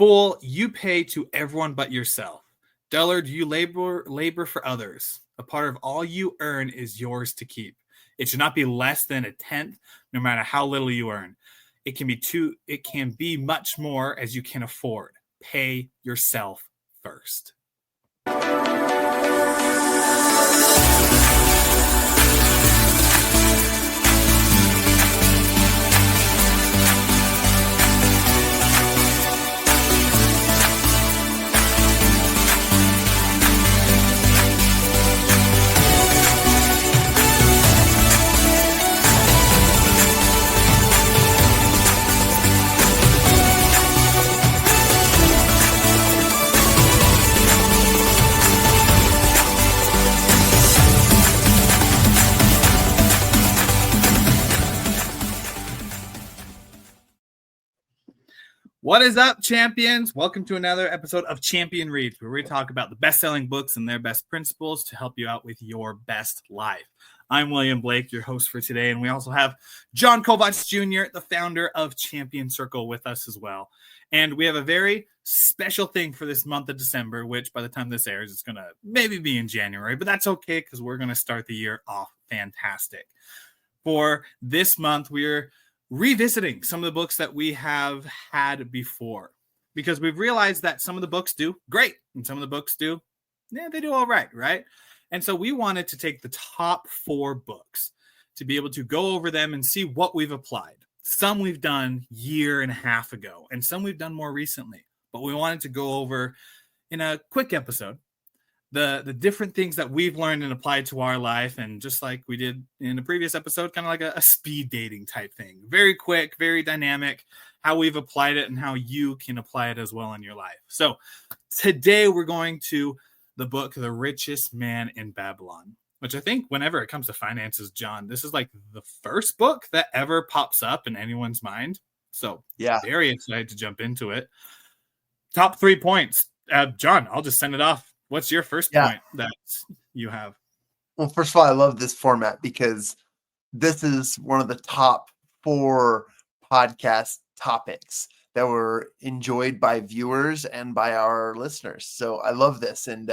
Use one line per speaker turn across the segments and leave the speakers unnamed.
Fool, you pay to everyone but yourself. Dullard, you labor for others. A part of all you earn is yours to keep. It should not be less than a tenth, no matter how little you earn. It can be much more as you can afford. Pay yourself first. What is up, champions? Welcome to another episode of Champion Reads, where we talk about the best-selling books and their best principles to help you out with your best life. I'm William Blake, your host for today, and we also have John Kovacs Jr., the founder of Champion Circle, with us as well. And we have a very special thing for this month of December, which by the time this airs, it's going to maybe be in January, but that's okay because we're going to start the year off fantastic. For this month, we're revisiting some of the books that we have had before, because we've realized that some of the books do great and some of the books they do all right? And so we wanted to take the top 4 books to be able to go over them and see what we've applied. Some we've done a year and a half ago, and some we've done more recently, but we wanted to go over in a quick episode the different things that we've learned and applied to our life. And just like we did in the previous episode, kind of like a speed dating type thing. Very quick, very dynamic, how we've applied it and how you can apply it as well in your life. So today we're going to the book, The Richest Man in Babylon, which I think whenever it comes to finances, John, this is like the first book that ever pops up in anyone's mind. So yeah, very excited to jump into it. Top 3 points. John, I'll just send it off. What's your first point that you have?
Well, first of all, I love this format because this is one of the top 4 podcast topics that were enjoyed by viewers and by our listeners. So I love this. And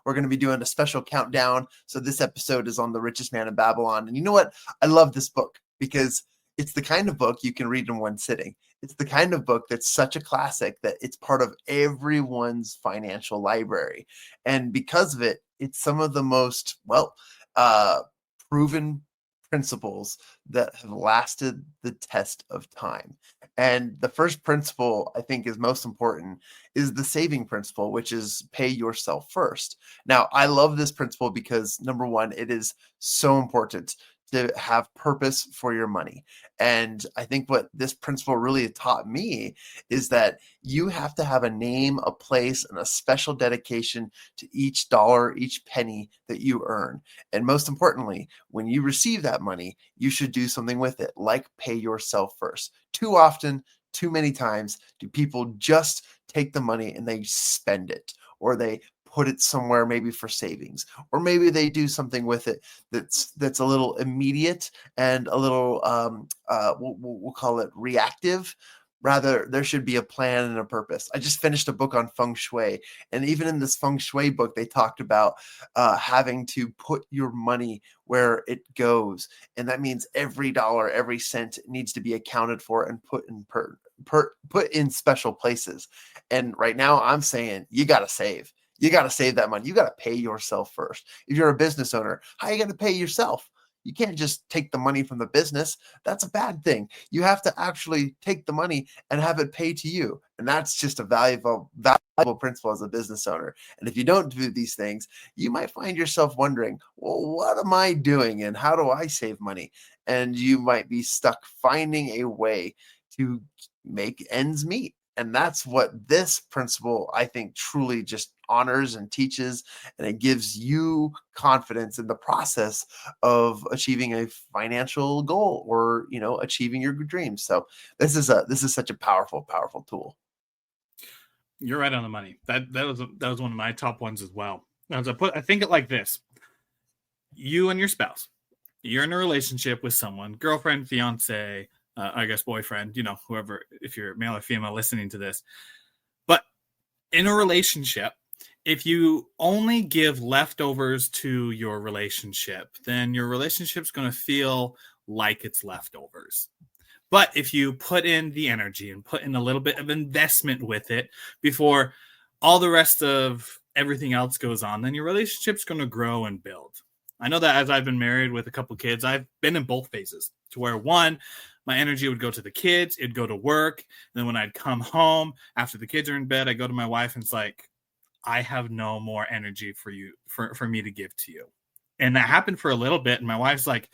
we're going to be doing a special countdown. So this episode is on The Richest Man in Babylon. And you know what? I love this book because it's the kind of book you can read in one sitting. It's the kind of book that's such a classic that it's part of everyone's financial library. And because of it, it's some of the most, proven principles that have lasted the test of time. And the first principle I think is most important is the saving principle, which is pay yourself first. Now, I love this principle because number one, it is so important to have purpose for your money. And I think what this principle really taught me is that you have to have a name, a place, and a special dedication to each dollar, each penny that you earn. And most importantly, when you receive that money, you should do something with it, like pay yourself first. Too often, too many times, do people just take the money and they spend it, or they put it somewhere maybe for savings, or maybe they do something with it that's a little immediate and a little we'll call it reactive. Rather, there should be a plan and a purpose. I just finished a book on feng shui, and even in this feng shui book, they talked about having to put your money where it goes, and that means every dollar, every cent needs to be accounted for and put in special places. And right now, I'm saying you got to save. You got to save that money. You got to pay yourself first. If you're a business owner, how are you going to pay yourself? You can't just take the money from the business. That's a bad thing. You have to actually take the money and have it pay to you. And that's just a valuable principle as a business owner. And if you don't do these things, you might find yourself wondering, well, what am I doing and how do I save money? And you might be stuck finding a way to make ends meet. And that's what this principle, I think, truly just honors and teaches, and it gives you confidence in the process of achieving a financial goal or, achieving your dreams. So this is such a powerful tool.
You're right on the money. That was one of my top ones as well. I think it like this: you and your spouse, you're in a relationship with someone, girlfriend, fiance, I guess boyfriend, whoever, if you're male or female listening to this. But in a relationship, if you only give leftovers to your relationship, then your relationship's going to feel like it's leftovers. But if you put in the energy and put in a little bit of investment with it before all the rest of everything else goes on, then your relationship's going to grow and build. I know that as I've been married with a couple kids, I've been in both phases to where one, my energy would go to the kids, it'd go to work. And then when I'd come home after the kids are in bed, I go to my wife and it's like, I have no more energy for you, for me to give to you. And that happened for a little bit. And my wife's like,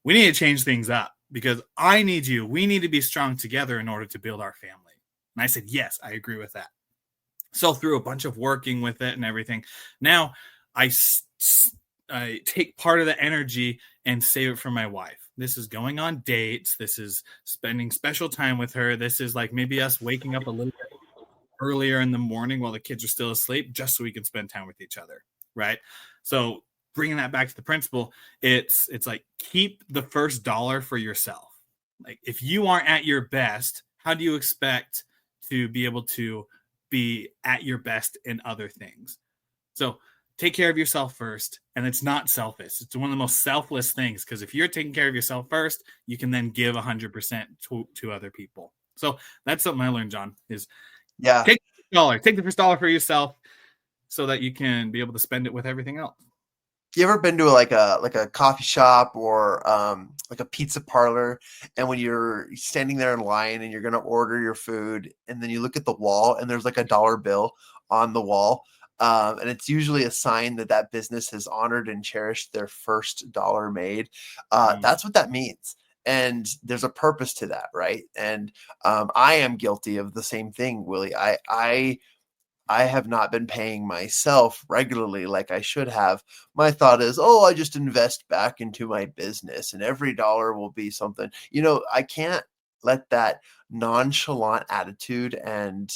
we need to change things up because I need you. We need to be strong together in order to build our family. And I said, yes, I agree with that. So through a bunch of working with it and everything, now I take part of the energy and save it for my wife. This is going on dates. This is spending special time with her. This is like maybe us waking up a little bit earlier in the morning while the kids are still asleep, just so we can spend time with each other. Right. So bringing that back to the principle, it's like, keep the first dollar for yourself. Like if you aren't at your best, how do you expect to be able to be at your best in other things? So take care of yourself first. And it's not selfish. It's one of the most selfless things, because if you're taking care of yourself first, you can then give 100% to other people. So that's something I learned, John, is take the first dollar for yourself so that you can be able to spend it with everything else.
You ever been to like a coffee shop or like a pizza parlor, and when you're standing there in line and you're going to order your food, and then you look at the wall and there's like a dollar bill on the wall, and it's usually a sign that that business has honored and cherished their first dollar made. That's what that means. And there's a purpose to that, right? And I am guilty of the same thing, Willie. I have not been paying myself regularly like I should have. My thought is, oh, I just invest back into my business and every dollar will be something. I can't let that nonchalant attitude and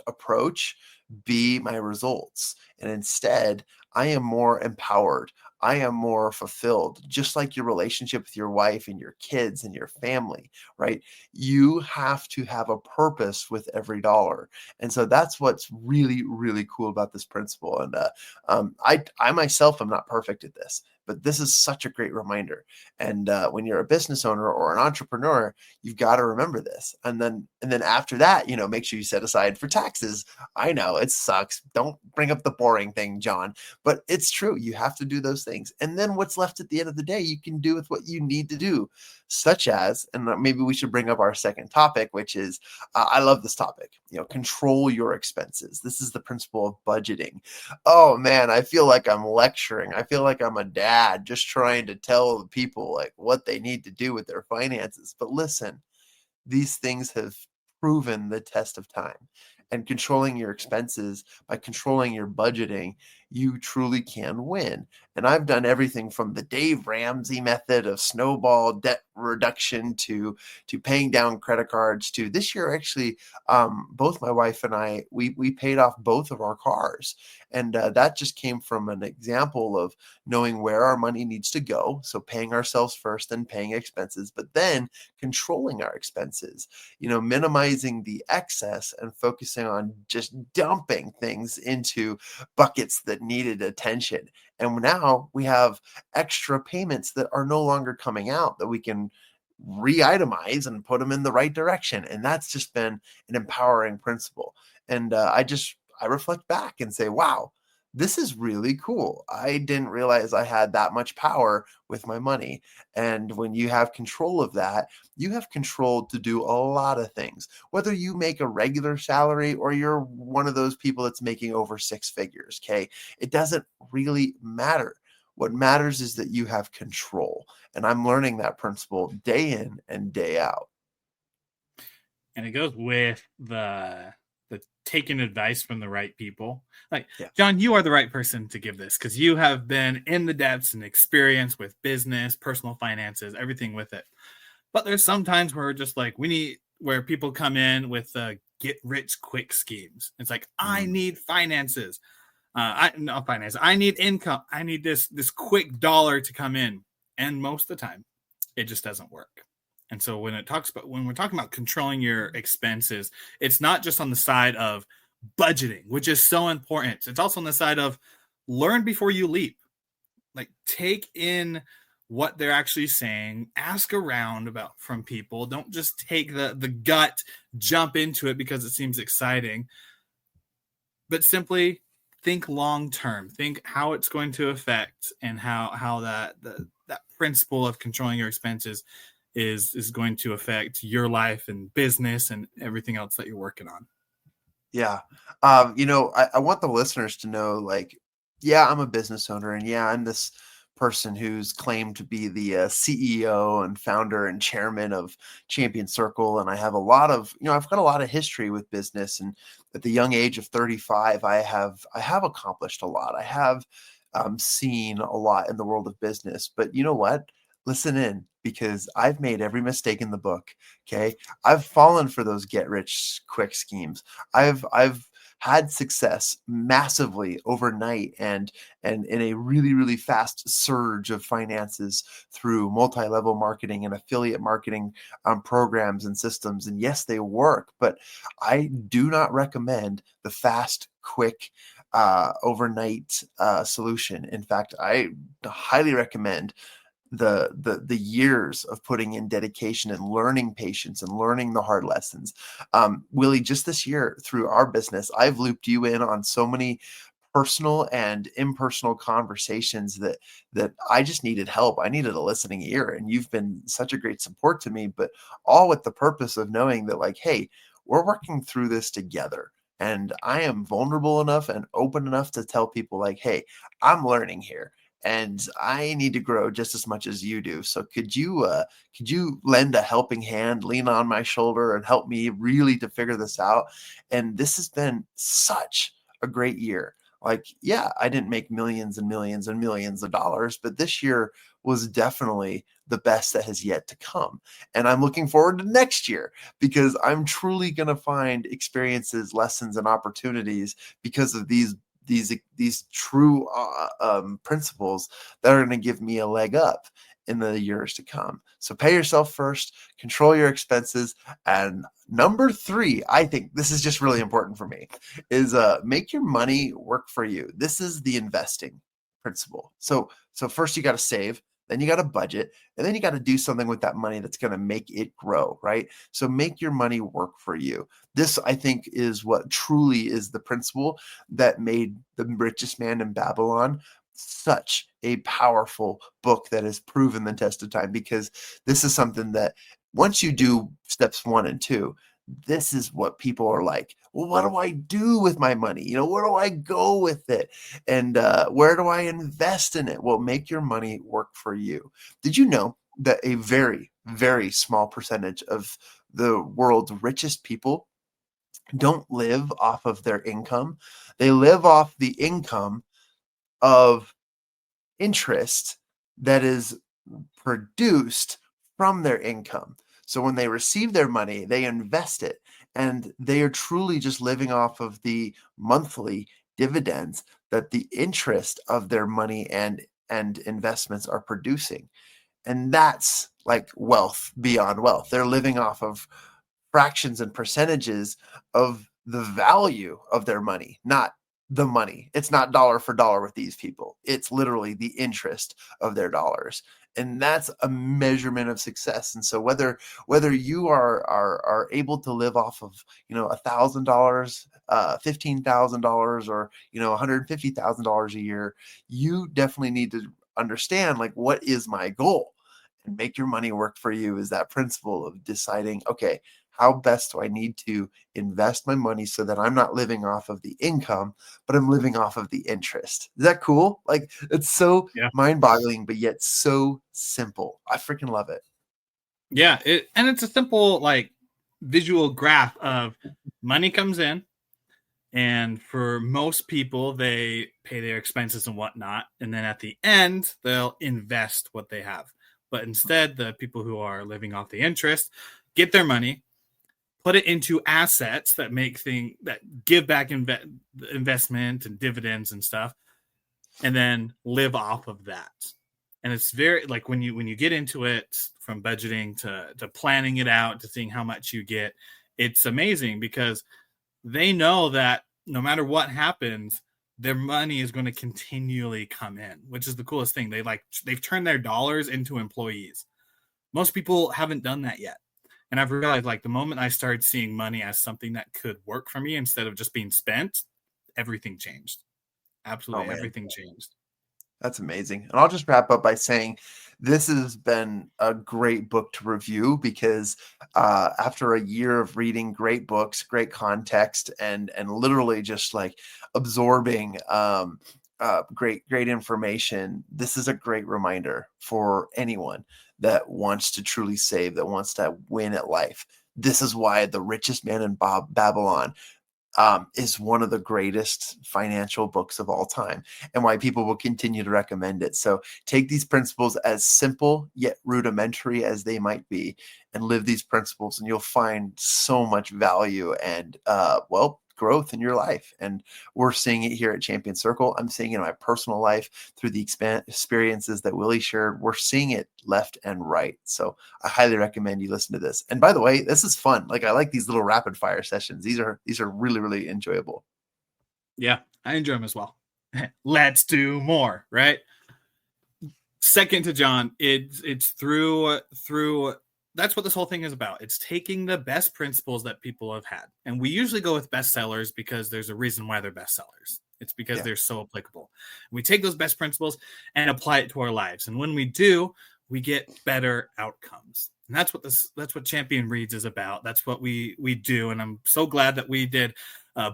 approach be my results. And instead, I am more empowered. I am more fulfilled, just like your relationship with your wife and your kids and your family, right? You have to have a purpose with every dollar. And so that's what's really, really cool about this principle. And I myself am not perfect at this, but this is such a great reminder. And when you're a business owner or an entrepreneur, you've got to remember this. And then after that, make sure you set aside for taxes. I know it sucks. Don't bring up the boring thing, John, but it's true. You have to do those things. And then what's left at the end of the day, you can do with what you need to do, such as, and maybe we should bring up our second topic, which is, I love this topic, control your expenses. This is the principle of budgeting. Oh man, I feel like I'm lecturing. I feel like I'm a dad just trying to tell the people like what they need to do with their finances. But listen, these things have proven the test of time. And controlling your expenses, by controlling your budgeting, you truly can win. And I've done everything from the Dave Ramsey method of snowball debt reduction to paying down credit cards to this year. Actually, both my wife and I, we paid off both of our cars. And that just came from an example of knowing where our money needs to go. So paying ourselves first and paying expenses, but then controlling our expenses, minimizing the excess and focusing on just dumping things into buckets that needed attention. And now we have extra payments that are no longer coming out that we can re-itemize and put them in the right direction. And that's just been an empowering principle. And I reflect back and say, wow, this is really cool. I didn't realize I had that much power with my money. And when you have control of that, you have control to do a lot of things, whether you make a regular salary or you're one of those people that's making over six figures. Okay. It doesn't really matter. What matters is that you have control. And I'm learning that principle day in and day out.
And it goes with the taking advice from the right people. Like,
Yeah.
John, you are the right person to give this because you have been in the depths and experience with business, personal finances, everything with it. But there's some times where just like where people come in with get rich quick schemes. It's like, I need finances. I need income. I need this quick dollar to come in. And most of the time, it just doesn't work. And so when we're talking about controlling your expenses, it's not just on the side of budgeting, which is so important. It's also on the side of learn before you leap. Like, take in what they're actually saying, ask around about from people. Don't just take the gut, jump into it because it seems exciting, but simply think long term. Think how it's going to affect, and how that principle of controlling your expenses is going to affect your life and business and everything else that you're working on.
Yeah. I want the listeners to know, like, yeah, I'm a business owner, and yeah, I'm this person who's claimed to be the CEO and founder and chairman of Champion Circle. And I have a lot of, I've got a lot of history with business. And at the young age of 35, I have accomplished a lot. I have seen a lot in the world of business. But you know what? Listen in, because I've made every mistake in the book. Okay. I've fallen for those get rich quick schemes. I've had success massively overnight and in a really, really fast surge of finances through multi-level marketing and affiliate marketing programs and systems. And yes, they work, but I do not recommend the fast, quick, overnight solution. In fact, I highly recommend the years of putting in dedication and learning patience and learning the hard lessons. Willie, just this year through our business, I've looped you in on so many personal and impersonal conversations that I just needed help. I needed a listening ear, and you've been such a great support to me, but all with the purpose of knowing that, like, hey, we're working through this together. And I am vulnerable enough and open enough to tell people, like, hey, I'm learning here, and I need to grow just as much as you do. So could you lend a helping hand, lean on my shoulder, and help me really to figure this out? And this has been such a great year. Like, yeah, I didn't make millions and millions and millions of dollars, but this year was definitely the best that has yet to come. And I'm looking forward to next year, because I'm truly going to find experiences, lessons, and opportunities because of these true principles that are going to give me a leg up in the years to come. So pay yourself first, control your expenses, and number 3, I think this is just really important for me, is make your money work for you. This is the investing principle. So first you got to save, then you got to budget, and then you got to do something with that money that's going to make it grow, right? So make your money work for you. This, I think, is what truly is the principle that made The Richest Man in Babylon such a powerful book that has proven the test of time, because this is something that once you do steps 1 and 2, this is what people are like, well, what do I do with my money? Where do I go with it? And where do I invest in it? Well, make your money work for you. Did you know that a very, very small percentage of the world's richest people don't live off of their income? They live off the income of interest that is produced from their income. So when they receive their money, they invest it, and they are truly just living off of the monthly dividends that the interest of their money and investments are producing. And that's like wealth beyond wealth. They're living off of fractions and percentages of the value of their money, not the money. It's not dollar for dollar with these people. It's literally the interest of their dollars. And that's a measurement of success. And so whether you are able to live off of, $1,000, $15,000, or $150,000 a year, you definitely need to understand, like, what is my goal? And make your money work for you is that principle of deciding, okay, how best do I need to invest my money so that I'm not living off of the income, but I'm living off of the interest? Is that cool? Like, it's so
Yeah.
mind-boggling, but yet so simple. I freaking love it.
Yeah. And it's a simple, like, visual graph of money comes in. And for most people, they pay their expenses and whatnot. And then at the end, they'll invest what they have. But instead, the people who are living off the interest get their money, put it into assets that that give back investment and dividends and stuff, and then live off of that. And it's very, like, when you get into it, from budgeting to planning it out to seeing how much you get, it's amazing, because they know that no matter what happens, their money is going to continually come in, which is the coolest thing. They've turned their dollars into employees. Most people haven't done that yet. And I've realized, like, the moment I started seeing money as something that could work for me instead of just being spent, everything changed. Absolutely everything changed.
That's amazing. And I'll just wrap up by saying this has been a great book to review because after a year of reading great books, great context, and literally just like absorbing great information, this is a great reminder for anyone that wants to truly save, that wants to win at life. This is why The Richest Man in Babylon is one of the greatest financial books of all time, and why people will continue to recommend it. So take these principles, as simple yet rudimentary as they might be, and live these principles, and you'll find so much value and growth in your life. And we're seeing it here at Champion Circle. I'm seeing it in my personal life through the experiences that Willie shared. We're seeing it left and right. So I highly recommend you listen to this. And by the way, this is fun. Like, I like these little rapid fire sessions. These are really, really enjoyable.
Yeah, I enjoy them as well. Let's do more, right? Second to John, it's through that's what this whole thing is about. It's taking the best principles that people have had. And we usually go with bestsellers because there's a reason why they're bestsellers. It's because they're so applicable. We take those best principles and apply it to our lives. And when we do, we get better outcomes. And that's what Champion Reads is about. That's what we do. And I'm so glad that we did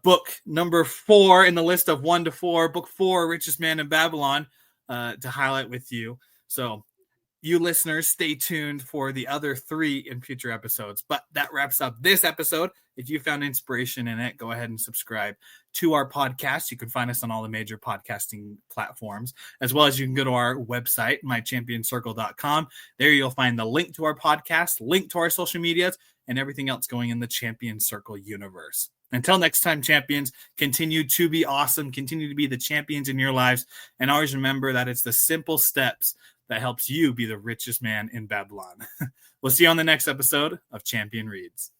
book number 4 in the list of 1 to 4, book 4, Richest Man in Babylon, to highlight with you. So you listeners, stay tuned for the other 3 in future episodes. But that wraps up this episode. If you found inspiration in it, go ahead and subscribe to our podcast. You can find us on all the major podcasting platforms, as well as you can go to our website, mychampioncircle.com. There you'll find the link to our podcast, link to our social medias, and everything else going in the Champion Circle universe. Until next time, champions, continue to be awesome. Continue to be the champions in your lives. And always remember that it's the simple steps that helps you be the richest man in Babylon. We'll see you on the next episode of Champion Reads.